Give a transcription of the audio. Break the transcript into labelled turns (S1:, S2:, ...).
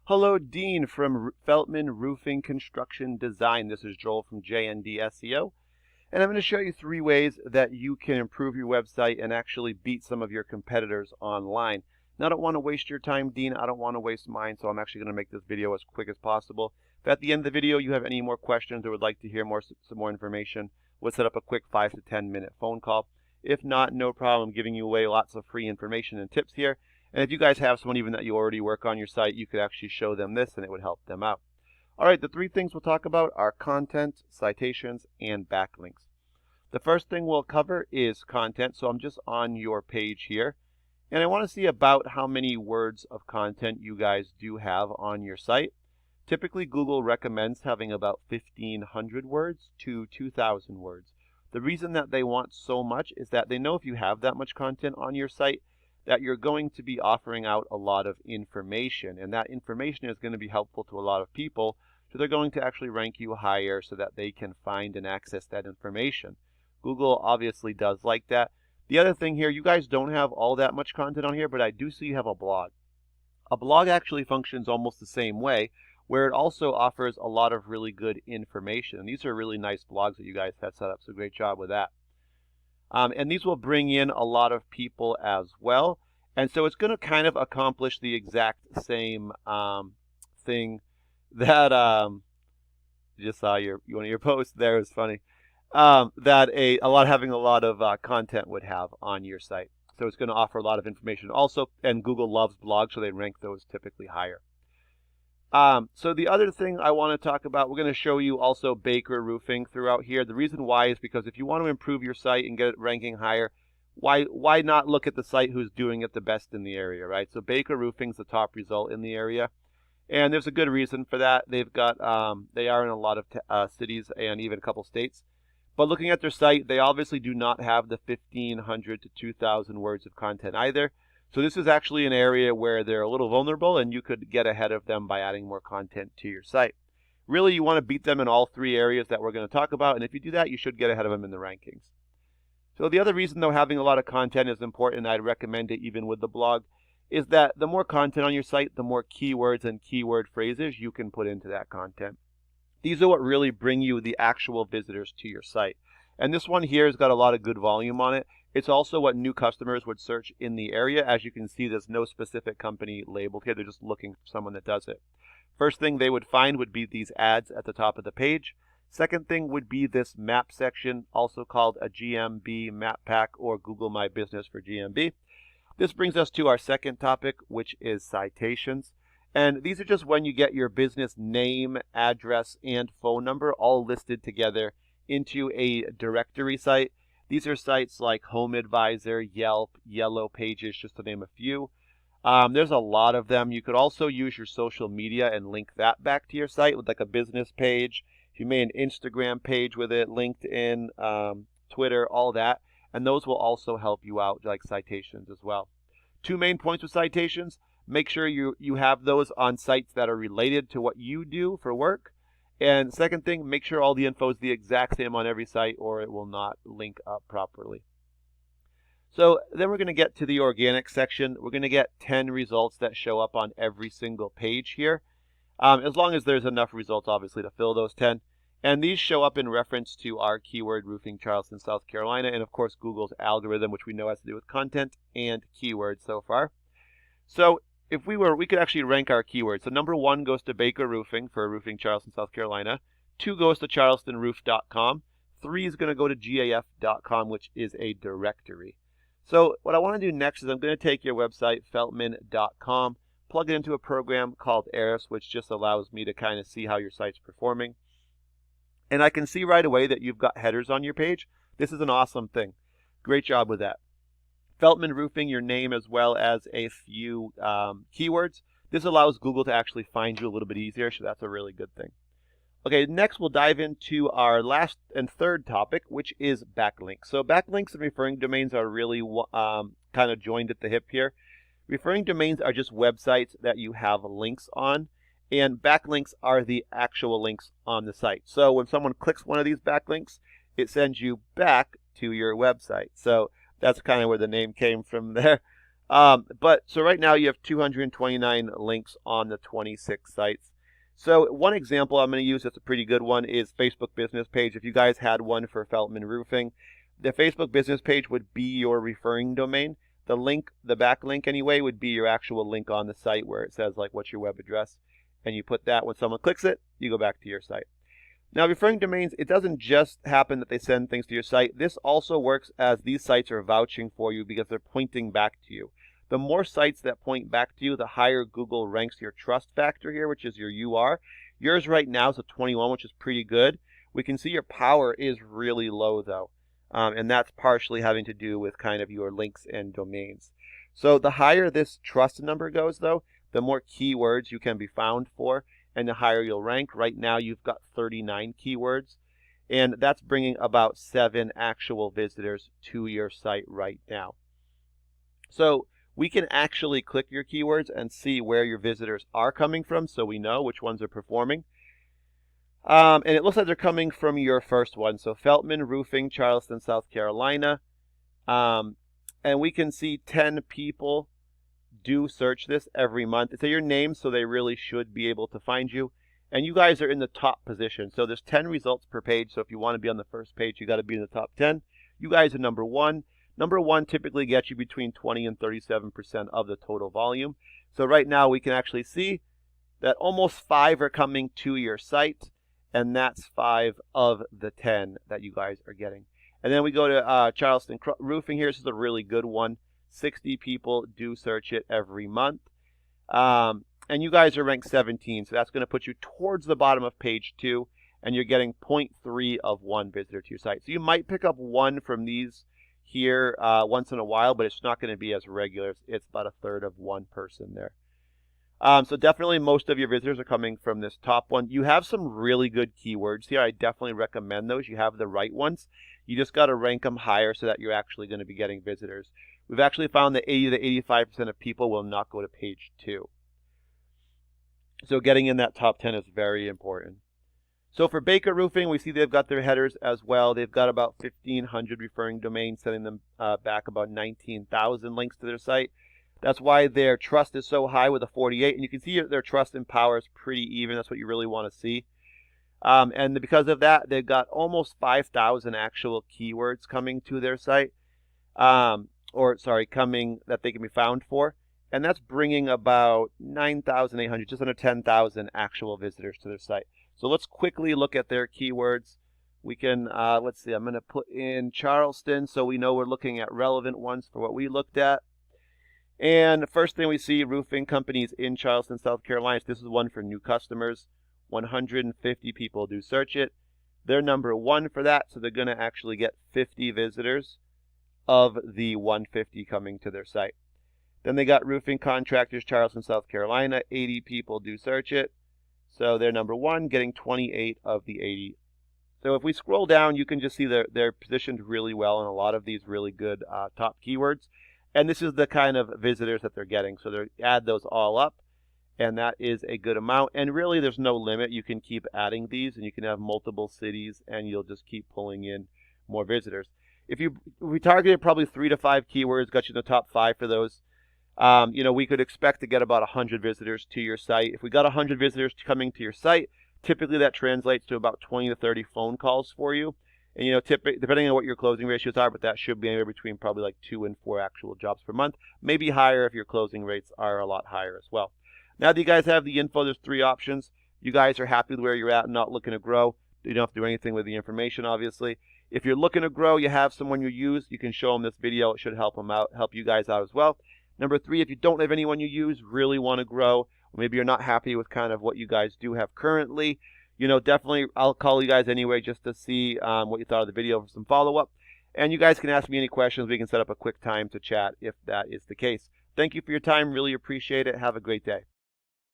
S1: Hello, Dean from Feltmann Roofing Construction Design. This is Joel from JND SEO, and I'm going to show you 3 ways that you can improve your website and actually beat some of your competitors online. Now, I don't want to waste your time, Dean. I don't want to waste mine, so I'm actually going to make this video as quick as possible. If at the end of the video you have any more questions or would like to hear some more information, we'll set up a quick 5 to 10 minute phone call. If not, no problem. I'm giving you away lots of free information and tips here. And if you guys have someone even that you already work on your site, you could actually show them this and it would help them out. All right, the 3 things we'll talk about are content, citations, and backlinks. The first thing we'll cover is content. So I'm just on your page here, and I want to see about how many words of content you guys do have on your site. Typically, Google recommends having about 1,500 words to 2,000 words. The reason that they want so much is that they know if you have that much content on your site, that you're going to be offering out a lot of information, and that information is going to be helpful to a lot of people, so they're going to actually rank you higher so that they can find and access that information. Google obviously does like that. The other thing here, you guys don't have all that much content on here, but I do see you have a blog. A blog actually functions almost the same way, where it also offers a lot of really good information. And these are really nice blogs that you guys have set up, so great job with that. And these will bring in a lot of people as well. And so it's going to kind of accomplish the exact same thing that just saw one of your posts there. Is funny. That having a lot of content would have on your site. So it's going to offer a lot of information also, and Google loves blogs, so they rank those typically higher. So the other thing I want to talk about, we're going to show you also Baker Roofing throughout here. The reason why is because if you want to improve your site and get it ranking higher, why not look at the site who's doing it the best in the area, right? So Baker Roofing's the top result in the area, and there's a good reason for that. They've got they are in a lot of cities and even a couple states. But looking at their site, they obviously do not have the 1,500 to 2,000 words of content either. So this is actually an area where they're a little vulnerable, and you could get ahead of them by adding more content to your site. Really, you want to beat them in all 3 areas that we're going to talk about, and if you do that, you should get ahead of them in the rankings. So the other reason, though, having a lot of content is important, and I'd recommend it even with the blog, is that the more content on your site, the more keywords and keyword phrases you can put into that content. These are what really bring you the actual visitors to your site. And this one here has got a lot of good volume on it. It's also what new customers would search in the area. As you can see, there's no specific company labeled here. They're just looking for someone that does it. First thing they would find would be these ads at the top of the page. Second thing would be this map section, also called a GMB map pack or Google My Business for GMB. This brings us to our second topic, which is citations. And these are just when you get your business name, address, and phone number all listed together into a directory site. These are sites like Home Advisor, Yelp, Yellow Pages, just to name a few. There's a lot of them. You could also use your social media and link that back to your site with like a business page. If you made an Instagram page with it, LinkedIn, Twitter, all that. And those will also help you out like citations as well. 2 main points with citations. Make sure you have those on sites that are related to what you do for work. And second thing, make sure all the info is the exact same on every site or it will not link up properly. So then we're going to get to the organic section. We're going to get 10 results that show up on every single page here. As long as there's enough results, obviously, to fill those 10. And these show up in reference to our keyword roofing, Charleston, South Carolina, and of course Google's algorithm, which we know has to do with content and keywords so far. So if we could actually rank our keywords. So number 1 goes to Baker Roofing for roofing Charleston, South Carolina. 2 goes to charlestonroof.com. 3 is going to go to gaf.com, which is a directory. So what I want to do next is I'm going to take your website, feltman.com, plug it into a program called Eris, which just allows me to kind of see how your site's performing. And I can see right away that you've got headers on your page. This is an awesome thing. Great job with that. Feltmann Roofing, your name as well as a few keywords. This allows Google to actually find you a little bit easier, so that's a really good thing. Okay, next we'll dive into our last and third topic, which is backlinks. So backlinks and referring domains are really kind of joined at the hip here. Referring domains are just websites that you have links on, and backlinks are the actual links on the site. So when someone clicks one of these backlinks, it sends you back to your website. So that's kind of where the name came from there. But so right now you have 229 links on the 26 sites. So one example I'm going to use that's a pretty good one is Facebook business page. If you guys had one for Feltmann Roofing, the Facebook business page would be your referring domain. The link, the backlink anyway, would be your actual link on the site where it says like what's your web address. And you put that when someone clicks it, you go back to your site. Now, referring domains, it doesn't just happen that they send things to your site. This also works as these sites are vouching for you because they're pointing back to you. The more sites that point back to you, the higher Google ranks your trust factor here, which is your UR. Yours right now is a 21, which is pretty good. We can see your power is really low, though. And that's partially having to do with kind of your links and domains. So the higher this trust number goes, though, the more keywords you can be found for, and the higher you'll rank. Right now, you've got 39 keywords, and that's bringing about 7 actual visitors to your site right now. So we can actually click your keywords and see where your visitors are coming from, so we know which ones are performing. And it looks like they're coming from your first one. So Feltmann Roofing, Charleston, South Carolina. And we can see 10 people do search this every month. It's your name, so they really should be able to find you. And you guys are in the top position. So there's 10 results per page. So if you want to be on the first page, you got to be in the top 10. You guys are number 1. Number 1 typically gets you between 20 and 37% of the total volume. So right now we can actually see that almost 5 are coming to your site. And that's 5 of the 10 that you guys are getting. And then we go to Charleston Roofing here. This is a really good one. 60 people do search it every month. And you guys are ranked 17, so that's going to put you towards the bottom of page 2, and you're getting 0.3 of 1 visitor to your site. So you might pick up 1 from these here once in a while, but it's not going to be as regular. It's about a third of 1 person there. So definitely most of your visitors are coming from this top one. You have some really good keywords here. I definitely recommend those. You have the right ones. You just got to rank them higher so that you're actually going to be getting visitors. We've actually found that 80 to 85% of people will not go to page 2. So getting in that top 10 is very important. So for Baker Roofing, we see they've got their headers as well. They've got about 1,500 referring domains, sending them back about 19,000 links to their site. That's why their trust is so high with a 48. And you can see their trust and power is pretty even. That's what you really want to see. And because of that, they've got almost 5,000 actual keywords coming to their site. Coming that they can be found for. And that's bringing about 9,800, just under 10,000 actual visitors to their site. So let's quickly look at their keywords. We can, let's see, I'm going to put in Charleston so we know we're looking at relevant ones for what we looked at. And the first thing we see, roofing companies in Charleston, South Carolina. This is one for new customers. 150 people do search it. They're number 1 for that, so they're going to actually get 50 visitors of the 150 coming to their site. Then they got roofing contractors, Charleston, South Carolina. 80 people do search it. So they're number 1, getting 28 of the 80. So if we scroll down, you can just see they're positioned really well in a lot of these really good top keywords. And this is the kind of visitors that they're getting. So they add those all up, and that is a good amount. And really, there's no limit. You can keep adding these, and you can have multiple cities, and you'll just keep pulling in more visitors. If we targeted probably 3 to 5 keywords, got you in the top 5 for those, we could expect to get about 100 visitors to your site. If we got 100 visitors coming to your site, typically that translates to about 20 to 30 phone calls for you. And, depending on what your closing ratios are, but that should be anywhere between probably like 2 and 4 actual jobs per month. Maybe higher if your closing rates are a lot higher as well. Now that you guys have the info, there's 3 options. You guys are happy with where you're at and not looking to grow. You don't have to do anything with the information, obviously. If you're looking to grow, you have someone you use, you can show them this video. It should help them out, help you guys out as well. Number 3, if you don't have anyone you use, really want to grow, or maybe you're not happy with kind of what you guys do have currently, definitely I'll call you guys anyway just to see what you thought of the video for some follow-up. And you guys can ask me any questions. We can set up a quick time to chat if that is the case. Thank you for your time. Really appreciate it. Have a great day.